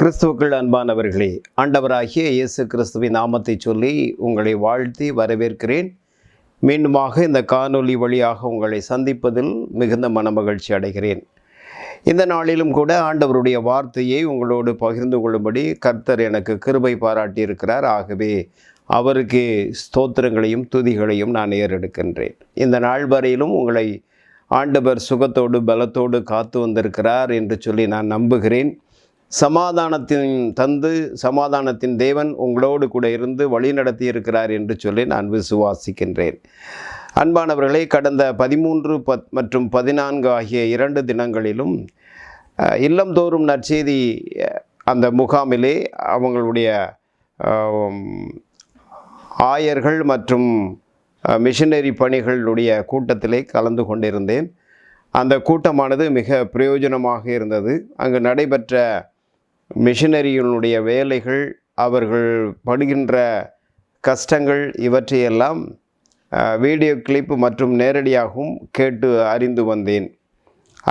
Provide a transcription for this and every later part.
கிறிஸ்துவுக்குள் அன்பானவர்களே, ஆண்டவராகிய இயேசு கிறிஸ்துவின் நாமத்தை சொல்லி உங்களை வாழ்த்தி வரவேற்கிறேன். மீண்டுமாக இந்த காணொளி வழியாக உங்களை சந்திப்பதில் மிகுந்த மனமகிழ்ச்சி அடைகிறேன். இந்த நாளிலும் கூட ஆண்டவருடைய வார்த்தையை உங்களோடு பகிர்ந்து கொள்ளும்படி கர்த்தர் எனக்கு கிருபை பாராட்டியிருக்கிறார். ஆகவே அவருக்கு ஸ்தோத்திரங்களையும் துதிகளையும் நான் ஏறெடுக்கின்றேன். இந்த நாள் வரையிலும் உங்களை ஆண்டவர் சுகத்தோடு பலத்தோடு காத்து வந்திருக்கிறார் என்று சொல்லி நான் நம்புகிறேன். சமாதானத்தின் தேவன் உங்களோடு கூட இருந்து வழி நடத்தி இருக்கிறார் என்று சொல்லி நான் விசுவாசிக்கின்றேன். அன்பானவர்களே, கடந்த 13 மற்றும் 14 ஆகிய 2 தினங்களிலும் இல்லம்தோறும் நற்செய்தி அந்த முகாமிலே அவங்களுடைய ஆயர்கள் மற்றும் மிஷனரி பணிகளுடைய கூட்டத்திலே கலந்து கொண்டிருந்தேன். அந்த கூட்டமானது மிக பிரயோஜனமாக இருந்தது. அங்கு நடைபெற்ற மிஷனரிகளுடைய வேலைகள், அவர்கள் படுகின்ற கஷ்டங்கள் இவற்றையெல்லாம் வீடியோ கிளிப் மற்றும் நேரடியாகவும் கேட்டு அறிந்து வந்தேன்.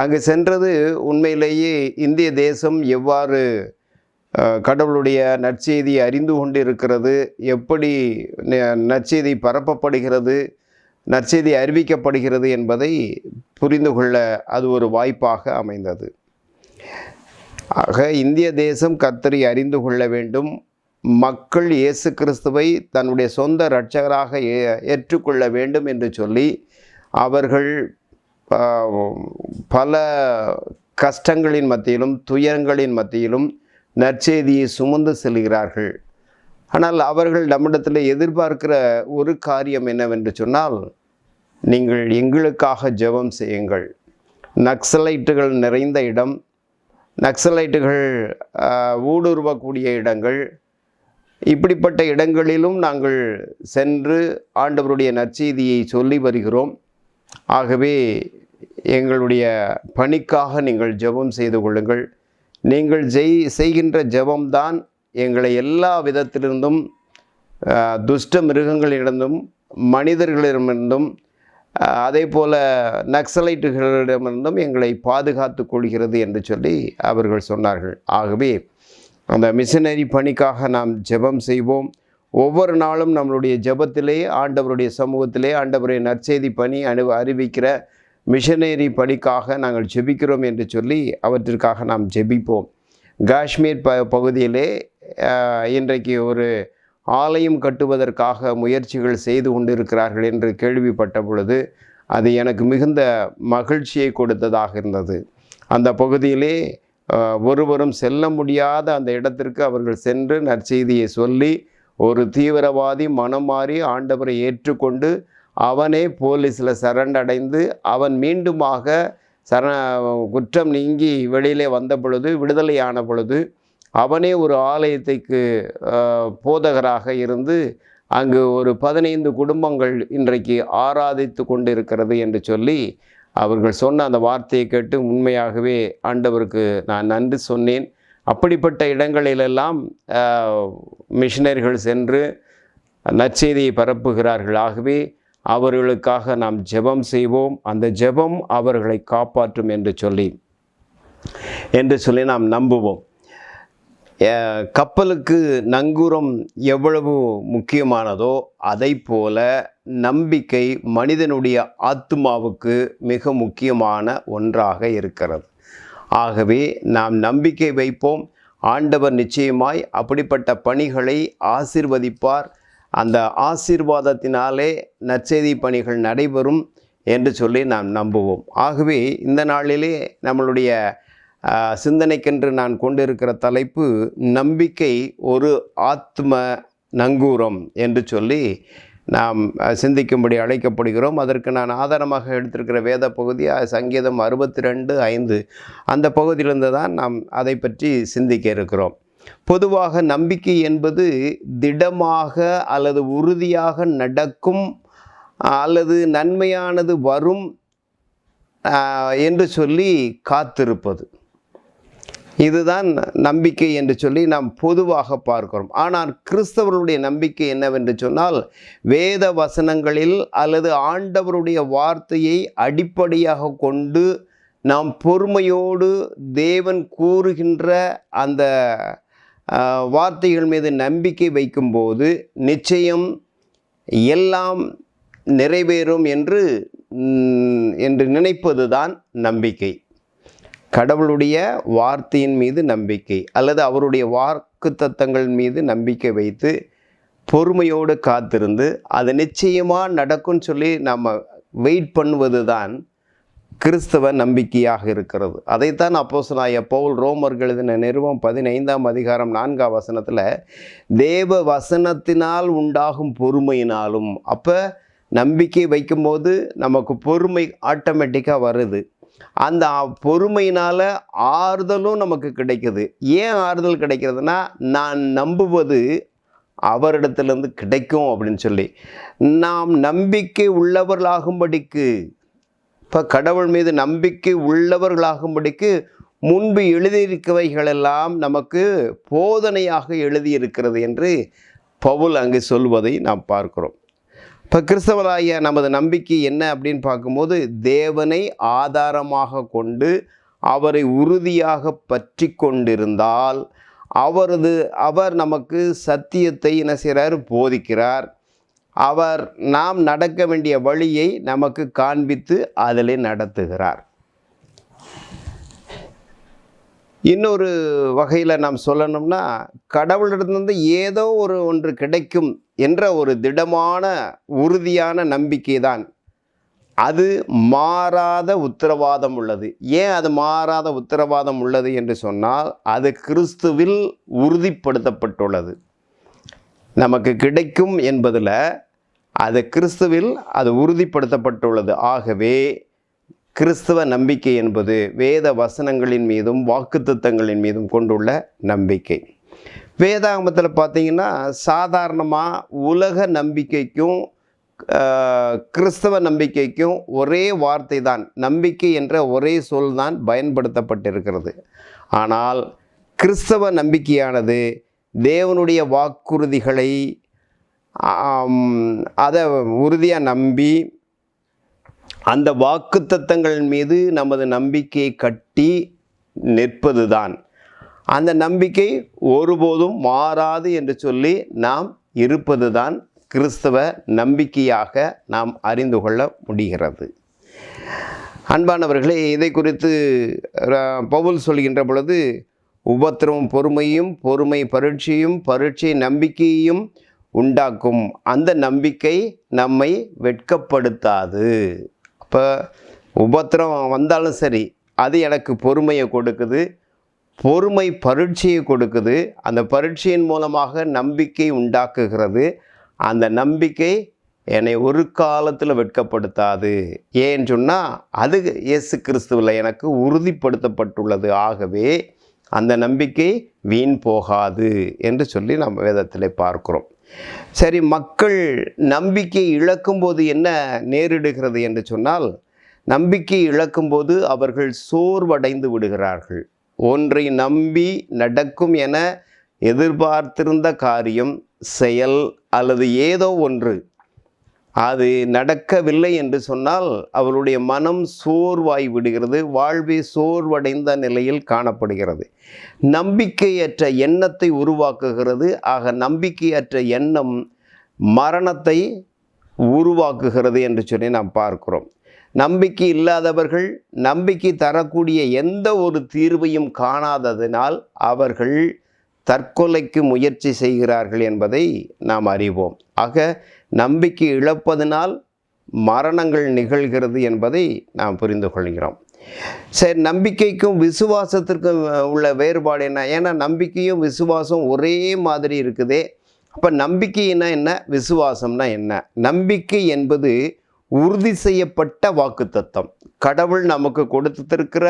அங்கு சென்றது உண்மையிலேயே இந்திய தேசம் எவ்வாறு கடவுளுடைய நற்செய்தி அறிந்து கொண்டிருக்கிறது, எப்படி நற்செய்தி பரப்பப்படுகிறது, நற்செய்தி அறிவிக்கப்படுகிறது என்பதை புரிந்து கொள்ள அது ஒரு வாய்ப்பாக அமைந்தது. ஆக இந்திய தேசம் கர்த்தரை அறிந்து கொள்ள வேண்டும். மக்கள் இயேசு கிறிஸ்துவை தன்னுடைய சொந்த இரட்சகராக ஏற்றுக்கொள்ள வேண்டும் என்று சொல்லி அவர்கள் பல கஷ்டங்களின் மத்தியிலும் துயரங்களின் மத்தியிலும் நற்செய்தியை சுமந்து செல்கிறார்கள். ஆனால் அவர்கள் நம்மிடத்தில் எதிர்பார்க்கிற ஒரு காரியம் என்னவென்று சொன்னால், நீங்கள் எங்களுக்காக ஜெபம் செய்யுங்கள். நக்சலைட்டுகள் நிறைந்த இடம், நக்சலைட்டுகள் ஊடுருவக்கூடிய இடங்கள், இப்படிப்பட்ட இடங்களிலும் நாங்கள் சென்று ஆண்டவருடைய நற்செய்தியை சொல்லி வருகிறோம். ஆகவே எங்களுடைய பணிக்காக நீங்கள் ஜெபம் செய்து கொள்ளுங்கள். நீங்கள் செய்கின்ற ஜெபம்தான் எங்களை எல்லா விதத்திலிருந்தும், துஷ்ட மிருகங்களிடமும் மனிதர்களிடமிருந்தும் அதே போல் நக்சலைட்டுகளிடமிருந்தும் எங்களை பாதுகாத்து கொள்கிறது என்று சொல்லி அவர்கள் சொன்னார்கள். ஆகவே அந்த மிஷனரி பணிக்காக நாம் ஜெபம் செய்வோம். ஒவ்வொரு நாளும் நம்மளுடைய ஜெபத்திலே ஆண்டவருடைய சமூகத்திலே ஆண்டவருடைய நற்செய்தி பணி அறிவிக்கிற மிஷனரி பணிக்காக நாங்கள் ஜெபிக்கிறோம் என்று சொல்லி அவற்றிற்காக நாம் ஜெபிப்போம். காஷ்மீர் பகுதியிலே இன்றைக்கு ஒரு ஆலயம் கட்டுவதற்காக முயற்சிகள் செய்து கொண்டிருக்கிறார்கள் என்று கேள்விப்பட்ட பொழுது அது எனக்கு மிகுந்த மகிழ்ச்சியை கொடுத்ததாக இருந்தது. அந்த பகுதியிலே ஒருவரும் செல்ல முடியாத அந்த இடத்திற்கு அவர்கள் சென்று நற்செய்தியை சொல்லி ஒரு தீவிரவாதி மனம் மாறி ஆண்டவரை ஏற்றுக்கொண்டு அவனே போலீஸில் சரணடைந்து அவன் மீண்டுமாக குற்றம் நீங்கி வெளியிலே வந்த பொழுது, விடுதலையான பொழுது அவனே ஒரு ஆலயத்துக்கு போதகராக இருந்து அங்கு ஒரு 15 குடும்பங்கள் இன்றைக்கு ஆராதித்து கொண்டிருக்கிறது என்று சொல்லி அவர்கள் சொன்ன அந்த வார்த்தையை கேட்டு உண்மையாகவே ஆண்டவருக்கு நான் நன்றி சொன்னேன். அப்படிப்பட்ட இடங்களிலெல்லாம் மிஷனரிகள் சென்று நற்செய்தியை பரப்புகிறார்கள். ஆகவே அவர்களுக்காக நாம் ஜெபம் செய்வோம். அந்த ஜெபம் அவர்களை காப்பாற்றும் என்று சொல்லி நாம் நம்புவோம். கப்பலுக்கு நங்கூரம் எவ்வளவு முக்கியமானதோ அதை போல நம்பிக்கை மனிதனுடைய ஆத்துமாவுக்கு மிக முக்கியமான ஒன்றாக இருக்கிறது. ஆகவே நாம் நம்பிக்கை வைப்போம். ஆண்டவர் நிச்சயமாய் அப்படிப்பட்ட பணிகளை ஆசீர்வதிப்பார். அந்த ஆசீர்வாதத்தினாலே நற்செய்தி பணிகள் நடைபெறும் என்று சொல்லி நாம் நம்புவோம். ஆகவே இந்த நாளிலே நம்மளுடைய சிந்தனைக்கென்று நான் கொண்டிருக்கிற தலைப்பு நம்பிக்கை ஒரு ஆத்ம நங்கூரம் என்று சொல்லி நாம் சிந்திக்கும்படி அழைக்கப்படுகிறோம். அதற்கு நான் ஆதாரமாக எடுத்திருக்கிற வேத பகுதி சங்கீதம் 62:5 அந்த பகுதியிலிருந்து தான் நாம் அதை பற்றி சிந்திக்க இருக்கிறோம். பொதுவாக நம்பிக்கை என்பது திடமாக அல்லது உறுதியாக நடக்கும் அல்லது நன்மையானது வரும் என்று சொல்லி காத்திருப்பது, இதுதான் நம்பிக்கை என்று சொல்லி நாம் பொதுவாக பார்க்கிறோம். ஆனால் கிறிஸ்தவர்களுடைய நம்பிக்கை என்னவென்று சொன்னால், வேத வசனங்களில் அல்லது ஆண்டவருடைய வார்த்தையை அடிப்படையாக கொண்டு நாம் பொறுமையோடு தேவன் கூறுகின்ற அந்த வார்த்தைகள் மீது நம்பிக்கை வைக்கும்போது நிச்சயம் எல்லாம் நிறைவேறும் என்று நினைப்பது தான் நம்பிக்கை. கடவுளுடைய வார்த்தையின் மீது நம்பிக்கை அல்லது அவருடைய வாக்குத்தத்தங்கள் மீது நம்பிக்கை வைத்து பொறுமையோடு காத்திருந்து அது நிச்சயமாக நடக்கும்னு சொல்லி நம்ம வெயிட் பண்ணுவது தான் கிறிஸ்தவ நம்பிக்கையாக இருக்கிறது. அதைத்தான் அப்போஸ்தலனாகிய பவுல் ரோமர்கள் எழுதின நிருபம் 15ஆம் அதிகாரம் 4ஆம் வசனத்தில் தேவ வசனத்தினால் உண்டாகும் பொறுமையினாலும், அப்போ நம்பிக்கை வைக்கும்போது நமக்கு பொறுமை ஆட்டோமேட்டிக்காக வருது. அந்த பொறுமையினால் ஆறுதலும் நமக்கு கிடைக்குது. ஏன் ஆறுதல் கிடைக்கிறதுனா, நான் நம்புவது அவரிடத்திலிருந்து கிடைக்கும் அப்படின்னு சொல்லி நாம் நம்பிக்கை உள்ளவர்களாகும்படிக்கு, இப்போ கடவுள் மீது நம்பிக்கை உள்ளவர்களாகும்படிக்கு முன்பு எழுதியிருக்கவைகளெல்லாம் நமக்கு போதனையாக எழுதியிருக்கிறது என்று பவுல் அங்கு சொல்வதை நாம் பார்க்கிறோம். இப்போ கிறிஸ்தவராகிய நமது நம்பிக்கை என்ன அப்படின்னு பார்க்கும்போது, தேவனை ஆதாரமாக கொண்டு அவரை உறுதியாக பற்றி கொண்டிருந்தால் அவர் நமக்கு சத்தியத்தை என்ன செய்கிறார், போதிக்கிறார். அவர் நாம் நடக்க வேண்டிய வழியை நமக்கு காண்பித்து அதிலே நடத்துகிறார். இன்னொரு வகையில் நாம் சொல்லணும்னா, கடவுளிடத்திலிருந்து ஏதோ ஒன்று கிடைக்கும் என்ற ஒரு திடமான உறுதியான நம்பிக்கை தான். அது மாறாத உத்தரவாதம் உள்ளது. ஏன் அது மாறாத உத்தரவாதம் உள்ளது என்று சொன்னால், அது கிறிஸ்துவில் உறுதிப்படுத்தப்பட்டுள்ளது. நமக்கு கிடைக்கும் என்பதில் அது கிறிஸ்துவில் அது உறுதிப்படுத்தப்பட்டுள்ளது. ஆகவே கிறிஸ்துவ நம்பிக்கை என்பது வேத வசனங்களின் மீதும் வாக்குத்தத்தங்களின் மீதும் கொண்டுள்ள நம்பிக்கை. வேதாகமத்தில் பார்த்திங்கன்னா, சாதாரணமாக உலக நம்பிக்கைக்கும் கிறிஸ்தவ நம்பிக்கைக்கும் ஒரே வார்த்தை தான், நம்பிக்கை என்ற ஒரே சொல் தான் பயன்படுத்தப்பட்டிருக்கிறது. ஆனால் கிறிஸ்தவ நம்பிக்கையானது தேவனுடைய வாக்குறுதிகளை அதை உறுதியாக நம்பி அந்த வாக்குத்தத்தங்கள் மீது நமது நம்பிக்கையை கட்டி நிற்பது தான். அந்த நம்பிக்கை ஒருபோதும் மாறாது என்று சொல்லி நாம் இருப்பது தான் கிறிஸ்தவ நம்பிக்கையாக நாம் அறிந்து கொள்ள முடிகிறது. அன்பானவர்களே, இதை குறித்து பவுல் சொல்கின்ற பொழுது, உபத்திரவம் பொறுமையும், பொறுமை பரீட்சையும், பரீட்சை நம்பிக்கையையும் உண்டாக்கும். அந்த நம்பிக்கை நம்மை வெட்கப்படுத்தாது. அப்போ உபத்திரவம் வந்தாலும் சரி, அது எனக்கு பொறுமையை கொடுக்குது, பொறுமை பரீட்சையை கொடுக்குது. அந்த பரீட்சையின் மூலமாக நம்பிக்கை உண்டாக்குகிறது. அந்த நம்பிக்கை என்னை ஒரு காலத்தில் வெட்கப்படுத்தாது. ஏன்னு சொன்னால், அது இயேசு கிறிஸ்துவில் எனக்கு உறுதிப்படுத்தப்பட்டுள்ளது. ஆகவே அந்த நம்பிக்கை வீண் போகாது என்று சொல்லி நம்ம வேதத்தில் பார்க்கிறோம். சரி, மக்கள் நம்பிக்கை இழக்கும்போது என்ன நேரிடுகிறது என்று சொன்னால், நம்பிக்கை இழக்கும்போது அவர்கள் சோர்வடைந்து விடுகிறார்கள். ஒன்றை நம்பி நடக்கும் என எதிர்பார்த்திருந்த காரியம், செயல் அல்லது ஏதோ ஒன்று அது நடக்கவில்லை என்று சொன்னால் அவருடைய மனம் சோர்வாய் விடுகிறது. வாழ்வே சோர்வடைந்த நிலையில் காணப்படுகிறது. நம்பிக்கையற்ற எண்ணத்தை உருவாக்குகிறது. ஆக நம்பிக்கையற்ற எண்ணம் மரணத்தை உருவாக்குகிறது என்று சொல்லி நாம் பார்க்கிறோம். நம்பிக்கை இல்லாதவர்கள் நம்பிக்கை தரக்கூடிய எந்த ஒரு தீர்வையும் காணாததினால் அவர்கள் தற்கொலைக்கு முயற்சி செய்கிறார்கள் என்பதை நாம் அறிவோம். ஆக நம்பிக்கை இழப்பதனால் மரணங்கள் நிகழ்கிறது என்பதை நாம் புரிந்து கொள்கிறோம். சரி, நம்பிக்கைக்கும் விசுவாசத்திற்கும் உள்ள வேறுபாடு என்ன? ஏன்னா நம்பிக்கையும் விசுவாசம் ஒரே மாதிரி இருக்குதே. அப்போ நம்பிக்கைன்னா என்ன, விசுவாசம்னா என்ன? நம்பிக்கை என்பது உறுதி செய்யப்பட்ட வாக்குத்தத்தம். கடவுள் நமக்கு கொடுத்திருக்கிற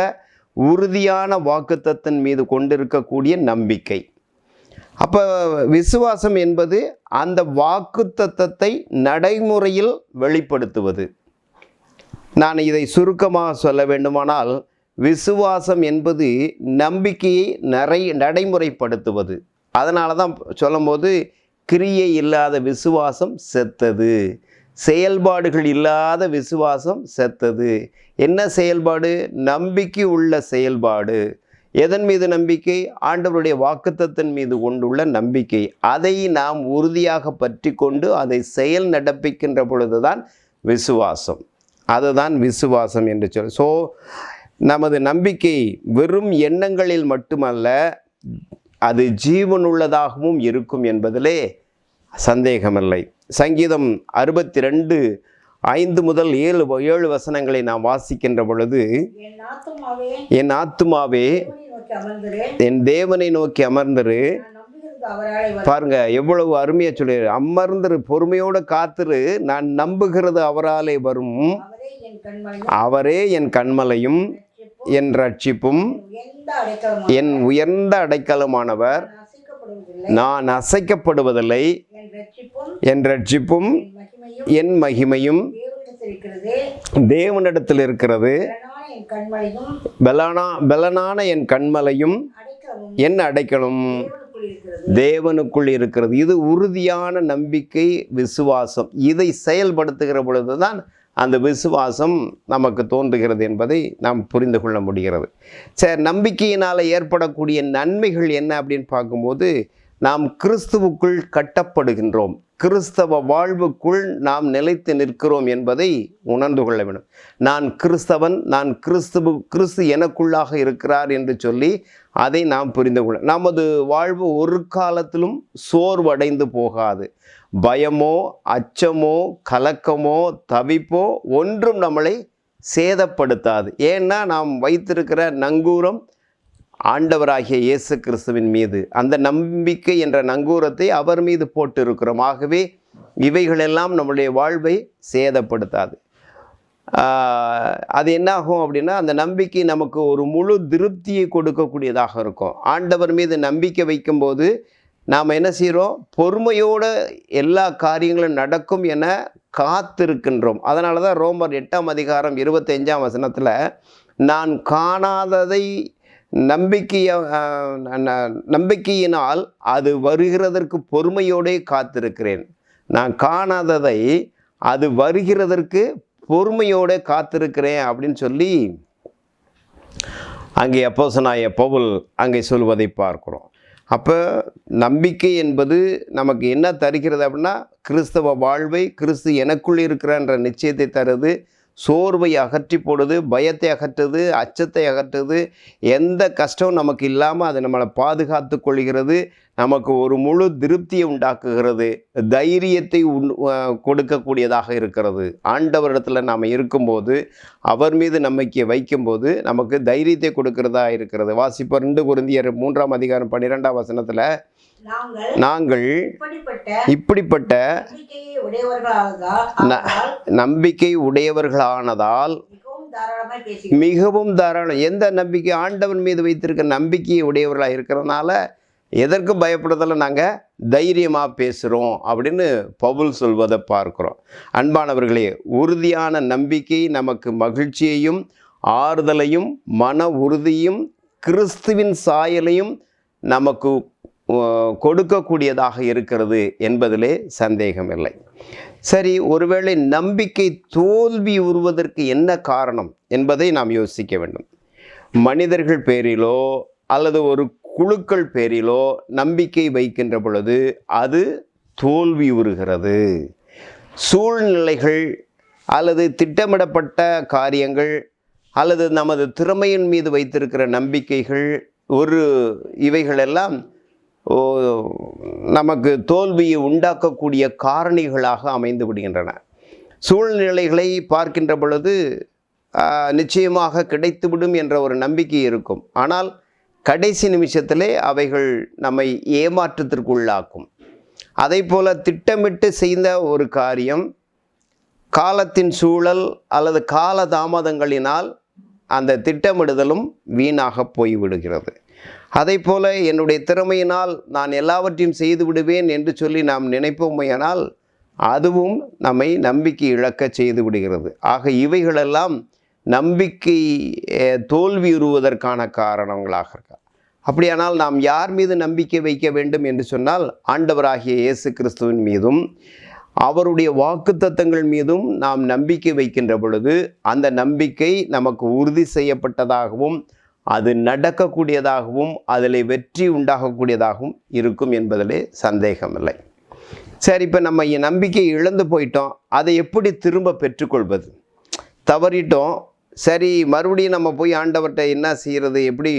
உறுதியான வாக்குத்தத்தின் மீது கொண்டிருக்கக்கூடிய நம்பிக்கை. அப்போ விசுவாசம் என்பது அந்த வாக்குத்தத்தத்தை நடைமுறையில் வெளிப்படுத்துவது. நான் இதை சுருக்கமாக சொல்ல வேண்டுமானால், விசுவாசம் என்பது நம்பிக்கையை நடைமுறைப்படுத்துவது. அதனால தான் சொல்லும்போது, கிரியை இல்லாத விசுவாசம் செத்தது, செயல்பாடுகள் இல்லாத விசுவாசம் செத்தது. என்ன செயல்பாடு? நம்பிக்கை உள்ள செயல்பாடு. எதன் மீது நம்பிக்கை? ஆண்டவருடைய வாக்குத்தத்தின் மீது கொண்டுள்ள நம்பிக்கை. அதை நாம் உறுதியாக பற்றி கொண்டு அதை செயல் நடப்பிக்கின்ற பொழுதுதான் விசுவாசம். அதுதான் விசுவாசம் என்று சொல். ஸோ நமது நம்பிக்கை வெறும் எண்ணங்களில் மட்டுமல்ல, அது ஜீவனுள்ளதாகவும் இருக்கும் என்பதிலே சந்தேகமில்லை. சங்கீதம் 62:5 முதல் 7 வசனங்களை நாம் வாசிக்கின்ற பொழுது, என் ஆத்துமாவே என் தேவனை நோக்கி அமர்ந்திரு. பாருங்க எவ்வளவு அருமையா சொல்லி, அமர்ந்திரு, பொறுமையோடு காத்திரு, நான் நம்புகிறது அவராலே வரும், அவரே என் கண்மலையும் என் ரட்சிப்பும் என் உயர்ந்த அடைக்கலமானவர், நான் அசைக்கப்படுவதில்லை, என் ரட்சிப்பும் என் மகிமையும் தேவனிடத்தில் இருக்கிறது, பலனான என் கண்மலையும் என் அடைக்கலும் தேவனுக்குள் இருக்கிறது. இது உறுதியான நம்பிக்கை, விசுவாசம். இதை செயல்படுத்துகிற பொழுதுதான் அந்த விசுவாசம் நமக்கு தோன்றுகிறது என்பதை நாம் புரிந்து கொள்ள முடிகிறது. சரி, நம்பிக்கையினால் ஏற்படக்கூடிய நன்மைகள் என்ன அப்படின்னு பார்க்கும்போது, நாம் கிறிஸ்துவுக்குள் கட்டப்படுகின்றோம், கிறிஸ்தவ வாழ்வுக்குள் நாம் நிலைத்து நிற்கிறோம் என்பதை உணர்ந்து கொள்ள வேண்டும். நான் கிறிஸ்தவன், நான் கிறிஸ்து எனக்குள்ளாக இருக்கிறார் என்று சொல்லி அதை நாம் புரிந்து கொள்ள. நமது வாழ்வு ஒரு காலத்திலும் சோர்வடைந்து போகாது. பயமோ அச்சமோ கலக்கமோ தவிப்போ ஒன்றும் நம்மளை சேதப்படுத்தாது. ஏன்னா நாம் வைத்திருக்கிற நங்கூரம் ஆண்டவராகிய இயேசு கிறிஸ்துவின் மீது, அந்த நம்பிக்கை என்ற நங்கூரத்தை அவர் மீது போட்டு இருக்கிறோம். ஆகவே இவைகளெல்லாம் நம்முடைய வாழ்வை சேதப்படுத்தாது. அது என்னாகும் அப்படின்னா, அந்த நம்பிக்கை நமக்கு ஒரு முழு திருப்தியை கொடுக்கக்கூடியதாக இருக்கும். ஆண்டவர் மீது நம்பிக்கை வைக்கும்போது நாம் என்ன செய்கிறோம்? பொறுமையோடு எல்லா காரியங்களும் நடக்கும் என காத்திருக்கின்றோம். அதனால தான் ரோமர் 8:25 வசனத்தில், நான் காணாததை நம்பிக்கையினால் அது வருகிறதற்கு பொறுமையோடே காத்திருக்கிறேன். நான் காணாததை அது வருகிறதற்கு பொறுமையோடு காத்திருக்கிறேன் அப்படின்னு சொல்லி அங்கே அப்போஸ்தலனாகிய பவுல் அங்கே சொல்வதை பார்க்கிறோம். அப்போ நம்பிக்கை என்பது நமக்கு என்ன தருகிறது அப்படின்னா, கிறிஸ்தவ வாழ்வை, கிறிஸ்து எனக்குள் இருக்கிறன்ற நிச்சயத்தை தருது, சோர்வை அகற்றி போடுது, பயத்தை அகற்றுது, அச்சத்தை அகற்றுது. எந்த கஷ்டம் நமக்கு இல்லாமல் அது நம்மளை பாதுகாத்து கொள்கிறது, நமக்கு ஒரு முழு திருப்தியை உண்டாக்குகிறது, தைரியத்தை கொடுக்கக்கூடியதாக இருக்கிறது. ஆண்டவரிடத்தில் நாம் இருக்கும்போது, அவர் மீது நம்பிக்கை வைக்கும்போது நமக்கு தைரியத்தை கொடுக்கிறதா இருக்கிறது. வாசிப்போம் 2 கொரிந்தியர் 3:12 வசனத்தில், நாங்கள் இப்படிப்பட்ட நம்பிக்கை உடையவர்களானதால் மிகவும் தாராளம். எந்த நம்பிக்கை? ஆண்டவன் மீது வைத்திருக்க நம்பிக்கையை உடையவர்களாக இருக்கிறதுனால எதற்கும் பயப்படுறதில்ல, நாங்கள் தைரியமாக பேசுகிறோம் அப்படின்னு பவுல் சொல்வதை பார்க்குறோம். அன்பானவர்களே, உறுதியான நம்பிக்கை நமக்கு மகிழ்ச்சியையும் ஆறுதலையும் மன உறுதியும் கிறிஸ்துவின் சாயலையும் நமக்கு கொடுக்கக்கூடியதாக இருக்கிறது என்பதிலே சந்தேகமில்லை. சரி, ஒருவேளை நம்பிக்கை தோல்வி உறுவதற்கு என்ன காரணம் என்பதை நாம் யோசிக்க வேண்டும். மனிதர்கள் பேரிலோ அல்லது ஒரு குழுக்கள் பேரிலோ நம்பிக்கை வைக்கின்ற பொழுது அது தோல்வி உறுகிறது. சூழ்நிலைகள் அல்லது திட்டமிடப்பட்ட காரியங்கள் அல்லது நமது திறமையின் மீது வைத்திருக்கிற நம்பிக்கைகள், இவைகளெல்லாம் நமக்கு தோல்வியை உண்டாக்கக்கூடிய காரணிகளாக அமைந்து விடுகின்றன. சூழ்நிலைகளை பார்க்கின்ற பொழுது நிச்சயமாக கிடைத்துவிடும் என்ற ஒரு நம்பிக்கை இருக்கும். ஆனால் கடைசி நிமிஷத்திலே அவைகள் நம்மை ஏமாற்றத்திற்குள்ளாக்கும். அதை போல திட்டமிட்டு செய்த ஒரு காரியம் காலத்தின் சூழல் அல்லது கால தாமதங்களினால் அந்த திட்டமிடுதலும் வீணாக போய்விடுகிறது. அதை போல என்னுடைய திறமையினால் நான் எல்லாவற்றையும் செய்து விடுவேன் என்று சொல்லி நாம் நினைப்போமையானால் அதுவும் நம்மை நம்பிக்கை இழக்க செய்து விடுகிறது. ஆக இவைகளெல்லாம் நம்பிக்கை தோல்வியுறுவதற்கான காரணங்களாக இருக்க. அப்படியானால் நாம் யார் மீது நம்பிக்கை வைக்க வேண்டும் என்று சொன்னால், ஆண்டவராகிய இயேசு கிறிஸ்துவின் மீதும் அவருடைய வாக்குத்தத்தங்கள் மீதும் நாம் நம்பிக்கை வைக்கின்ற பொழுது அந்த நம்பிக்கை நமக்கு உறுதி செய்யப்பட்டதாகவும் அது நடக்கக்கூடியதாகவும் அதில் வெற்றி உண்டாகக்கூடியதாகவும் இருக்கும் என்பதிலே சந்தேகமில்லை. சரி, இப்போ நம்ம நம்பிக்கை இழந்து போயிட்டோம், அதை எப்படி திரும்ப பெற்றுக்கொள்வது? தவறிட்டோம், சரி மறுபடியும் நம்ம போய் ஆண்டவர்கிட்ட என்ன செய்கிறது, எப்படி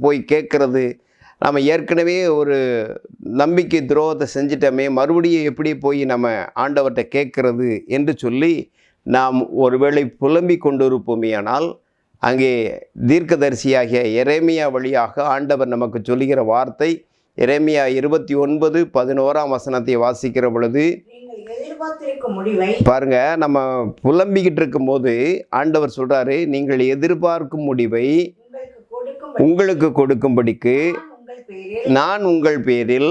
போய் கேட்குறது? நம்ம ஏற்கனவே ஒரு நம்பிக்கை துரோகத்தை செஞ்சிட்டோமே, மறுபடியும் எப்படி போய் நம்ம ஆண்டவர்கிட்ட கேட்குறது என்று சொல்லி நாம் ஒருவேளை புலம்பிக் கொண்டிருப்போமே. ஆனால் அங்கே தீர்க்கதரிசியாகிய எரேமியா வழியாக ஆண்டவர் நமக்கு சொல்லுகிற வார்த்தை, எரேமியா 29:11 வாசிக்கிற பொழுது பாருங்க, நம்ம புலம்பிக்கிட்டு இருக்கும்போது ஆண்டவர் சொல்றாரு, நீங்கள் எதிர்பார்க்கும் முடிவை உங்களுக்கு கொடுக்கும்படிக்கு நான் உங்கள் பேரில்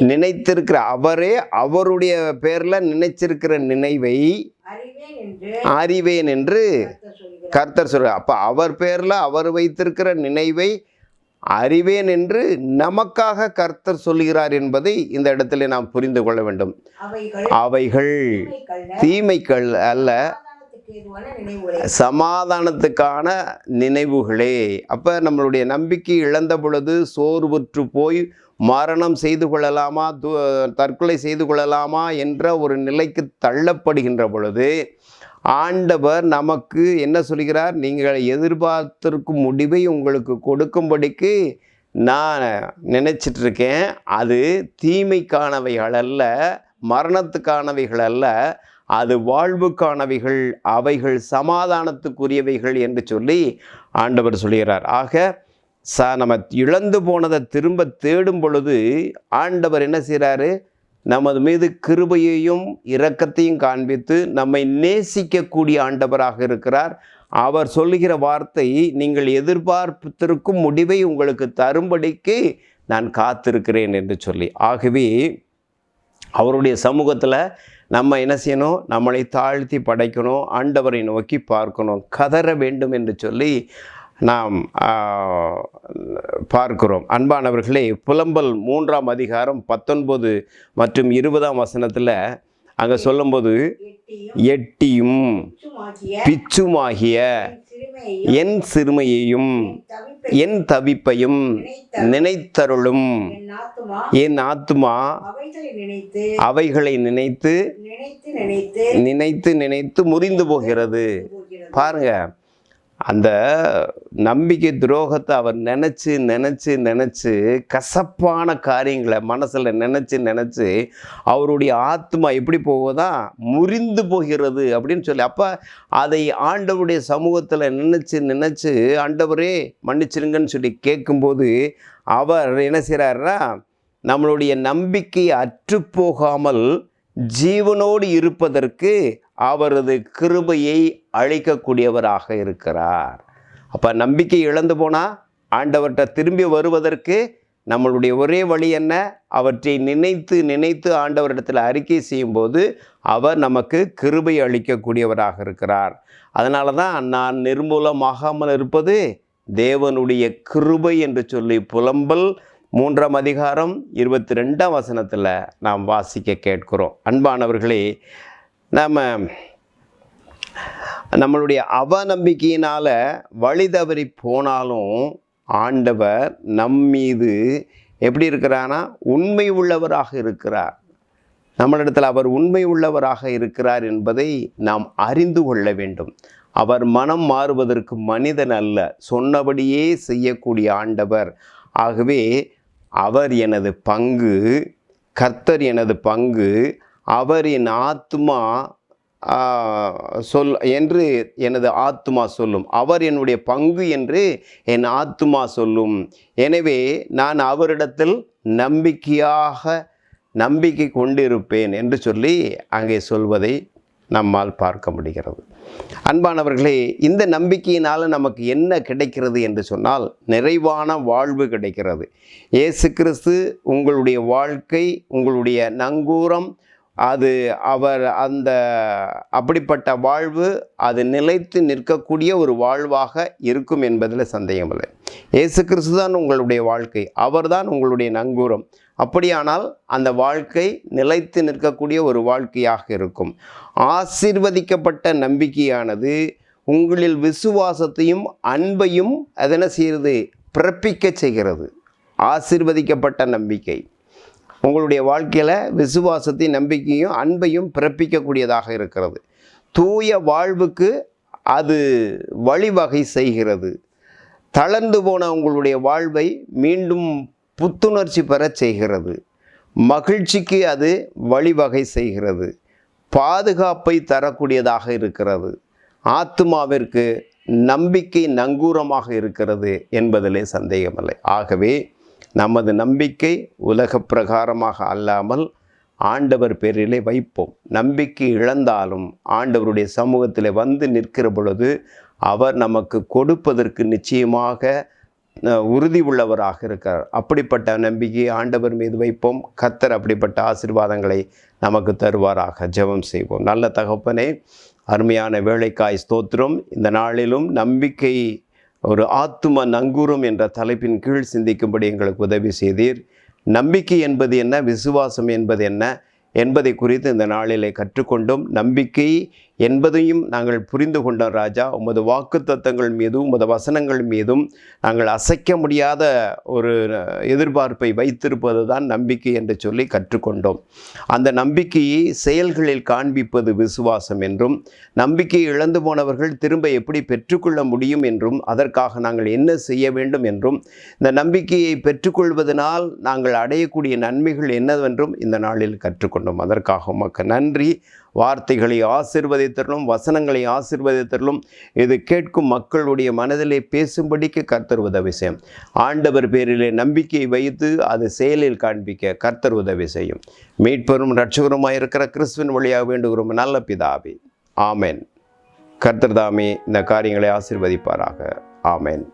நினைத்திருக்கிற, அவரே அவருடைய பேர்ல நினைச்சிருக்கிற நினைவை அறிவேன் என்று கர்த்தர் சொல்றார். அப்ப அவர் பேர்ல அவர் வைத்திருக்கிற நினைவை அறிவேன் என்று நமக்காக கர்த்தர் சொல்கிறார் என்பதை இந்த இடத்துல நாம் புரிந்து கொள்ள வேண்டும். அவைகள் தீமைகள் அல்ல, சமாதானத்துக்கான நினைவுகளே. அப்ப நம்மளுடைய நம்பிக்கை இழந்த பொழுது சோர்வுற்று போய் மரணம் செய்து கொள்ளலாமா, தற்கொலை செய்து கொள்ளலாமா என்ற ஒரு நிலைக்கு தள்ளப்படுகின்ற பொழுது ஆண்டவர் நமக்கு என்ன சொல்கிறார்? நீங்கள் எதிர்பார்த்திருக்கும் முடிவை உங்களுக்கு கொடுக்கும்படிக்கு நான் நினைச்சிட்டு இருக்கேன். அது தீமைக்கானவைகள் அல்ல, மரணத்துக்கானவைகள் அல்ல, அது வாழ்வுக்கானவைகள், அவைகள் சமாதானத்துக்குரியவைகள் என்று சொல்லி ஆண்டவர் சொல்கிறார். ஆக நம்ம இழந்து போனதை திரும்ப தேடும் பொழுது ஆண்டவர் என்ன செய்கிறாரு? நமது மீது கிருபையையும் இரக்கத்தையும் காண்பித்து நம்மை நேசிக்கக்கூடிய ஆண்டவராக இருக்கிறார். அவர் சொல்லுகிற வார்த்தை, நீங்கள் எதிர்பார்த்திருக்கும் முடிவை உங்களுக்கு தரும்படிக்கு நான் காத்திருக்கிறேன் என்று சொல்லி. ஆகவே அவருடைய சமூகத்தில் நம்ம என்ன செய்யணும்? நம்மளை தாழ்த்தி படைக்கணும், ஆண்டவரை நோக்கி பார்க்கணும், கதற வேண்டும் என்று சொல்லி நாம் பார்க்கிறோம். அன்பானவர்களே, புலம்பல் 3:19 மற்றும் 20 அங்கே சொல்லும்போது, எட்டியும் பிச்சுமாகிய என் சிறுமையையும் என் தவிப்பையும் நினைத்தருளும் என் ஆத்துமா அவைகளை நினைத்து நினைத்து நினைத்து முறிந்து போகிறது. பாருங்க, அந்த நம்பிக்கை துரோகத்தை அவர் நினச்சி நினச்சி நினச்சி கசப்பான காரியங்களை மனசில் நினச்சி அவருடைய ஆத்மா எப்படி போகுதா? முறிந்து போகிறது அப்படின்னு சொல்லி. அப்போ அதை ஆண்டவருடைய சமூகத்தில் நினச்சி ஆண்டவரே மன்னிச்சிருங்கன்னு சொல்லி கேட்கும்போது அவர் என்ன செய்கிறாருன்னா, நம்மளுடைய நம்பிக்கை அற்றுப்போகாமல் ஜீவனோடு இருப்பதற்கு அவரது கிருபையை அளிக்கக்கூடியவராக இருக்கிறார். அப்போ நம்பிக்கை இழந்து போனால் ஆண்டவர்கிட்ட திரும்பி வருவதற்கு நம்மளுடைய ஒரே வழி என்ன? அவற்றை நினைத்து நினைத்து ஆண்டவரிடத்தில் அறிக்கை செய்யும்போது அவர் நமக்கு கிருபை அளிக்கக்கூடியவராக இருக்கிறார். அதனால தான் நான் நிர்மூலமாகாமல் இருப்பது தேவனுடைய கிருபை என்று சொல்லி புலம்பல் 3:22 நாம் வாசிக்க கேட்கிறோம். அன்பானவர்களே, நம்மளுடைய அவநம்பிக்கையினால் வழி தவறி போனாலும் ஆண்டவர் நம்மீது எப்படி இருக்கிறான்னா, உண்மை உள்ளவராக இருக்கிறார். நம்மளிடத்தில் அவர் உண்மை உள்ளவராக இருக்கிறார் என்பதை நாம் அறிந்து கொள்ள வேண்டும். அவர் மனம் மாறுவதற்கு மனிதன் அல்ல, சொன்னபடியே செய்யக்கூடிய ஆண்டவர். ஆகவே அவர் எனது பங்கு, கர்த்தர் எனது பங்கு, அவர் என் ஆத்துமா என்று எனது ஆத்துமா சொல்லும். அவர் என்னுடைய பங்கு என்று என் ஆத்துமா சொல்லும். எனவே நான் அவரிடத்தில் நம்பிக்கை கொண்டிருப்பேன் என்று சொல்லி அங்கே சொல்வதை நம்மால் பார்க்க முடிகிறது. அன்பானவர்களே, இந்த நம்பிக்கையினால் நமக்கு என்ன கிடைக்கிறது என்று சொன்னால், நிறைவான வாழ்வு கிடைக்கிறது. இயேசு கிறிஸ்து உங்களுடைய வாழ்க்கை, உங்களுடைய நங்கூரம், அது அப்படிப்பட்ட வாழ்வு அது நிலைத்து நிற்கக்கூடிய ஒரு வாழ்வாக இருக்கும் என்பதில் சந்தேகமில்லை. இயேசு கிறிஸ்து தான் உங்களுடைய வாழ்க்கை, அவர்தான் உங்களுடைய நங்கூரம். அப்படியானால் அந்த வாழ்க்கை நிலைத்து நிற்கக்கூடிய ஒரு வாழ்க்கையாக இருக்கும். ஆசீர்வதிக்கப்பட்ட நம்பிக்கையானது உங்களில் விசுவாசத்தையும் அன்பையும் அதென்ன செய்கிறது? பிறப்பிக்க செய்கிறது. ஆசீர்வதிக்கப்பட்ட நம்பிக்கை உங்களுடைய வாழ்க்கையில் விசுவாசத்தையும் நம்பிக்கையும் அன்பையும் பிறப்பிக்கக்கூடியதாக இருக்கிறது. தூய வாழ்வுக்கு அது வழிவகை செய்கிறது. தளர்ந்து போன உங்களுடைய வாழ்வை மீண்டும் புத்துணர்ச்சி பெறச் செய்கிறது. மகிழ்ச்சிக்கு அது வழிவகை செய்கிறது. பாதுகாப்பை தரக்கூடியதாக இருக்கிறது. ஆத்துமாவிற்கு நம்பிக்கை நங்கூரமாக இருக்கிறது என்பதிலே சந்தேகமில்லை. ஆகவே நமது நம்பிக்கை உலக பிரகாரமாக அல்லாமல் ஆண்டவர் பேரிலே வைப்போம். நம்பிக்கை இழந்தாலும் ஆண்டவருடைய சமூகத்தில் வந்து நிற்கிற பொழுது அவர் நமக்கு கொடுப்பதற்கு நிச்சயமாக உறுதி உள்ளவராக இருக்கிறார். அப்படிப்பட்ட நம்பிக்கையை ஆண்டவர் மீது வைப்போம். கர்த்தர் அப்படிப்பட்ட ஆசீர்வாதங்களை நமக்கு தருவாராக. ஜெபம் செய்வோம். நல்ல தகப்பனே, அருமையான வேளைக்காய் ஸ்தோத்திரம். இந்த நாளிலும் நம்பிக்கை ஒரு ஆத்தும நங்கூரம் என்ற தலைப்பின் கீழ் சிந்திக்கும்படி எங்களுக்கு உதவி செய்தீர். நம்பிக்கை என்பது என்ன, விசுவாசம் என்பது என்ன என்பதை குறித்து இந்த நாளிலே கற்றுக்கொண்டோம். நம்பிக்கை என்பதையும் நாங்கள் புரிந்து கொண்டோம் ராஜா. உமது வாக்குத்தத்தங்கள் மீதும் உமது வசனங்கள் மீதும் நாங்கள் அசைக்க முடியாத ஒரு எதிர்பார்ப்பை வைத்திருப்பது தான் நம்பிக்கை என்று சொல்லி கற்றுக்கொண்டோம். அந்த நம்பிக்கையை செயல்களில் காண்பிப்பது விசுவாசம் என்றும், நம்பிக்கையை இழந்து போனவர்கள் திரும்ப எப்படி பெற்றுக்கொள்ள முடியும் என்றும், அதற்காக நாங்கள் என்ன செய்ய வேண்டும் என்றும், இந்த நம்பிக்கையை பெற்றுக்கொள்வதனால் நாங்கள் அடையக்கூடிய நன்மைகள் என்னவென்றும் இந்த நாளில் கற்றுக்கொண்டோம். அதற்காக உமக்கு நன்றி. வார்த்தைகளை ஆசீர்வதித்தரலும், வசனங்களை ஆசீர்வதித்தரலும், இது கேட்கும் மக்களுடைய மனதிலே பேசும்படிக்கு கர்த்தர் உதவி செய்யும். ஆண்டவர் பேரிலே நம்பிக்கையை வைத்து அது செயலில் காண்பிக்க கர்த்தர் உதவி செய்யும். மீட்பெரும் இரட்சகருமாய் இருக்கிற கிறிஸ்துவின் வழியாக வேண்டுகிறோம் நல்ல பிதாவே. ஆமென். கர்த்தர் தாமே இந்த காரியங்களை ஆசீர்வதிப்பாராக. ஆமென்.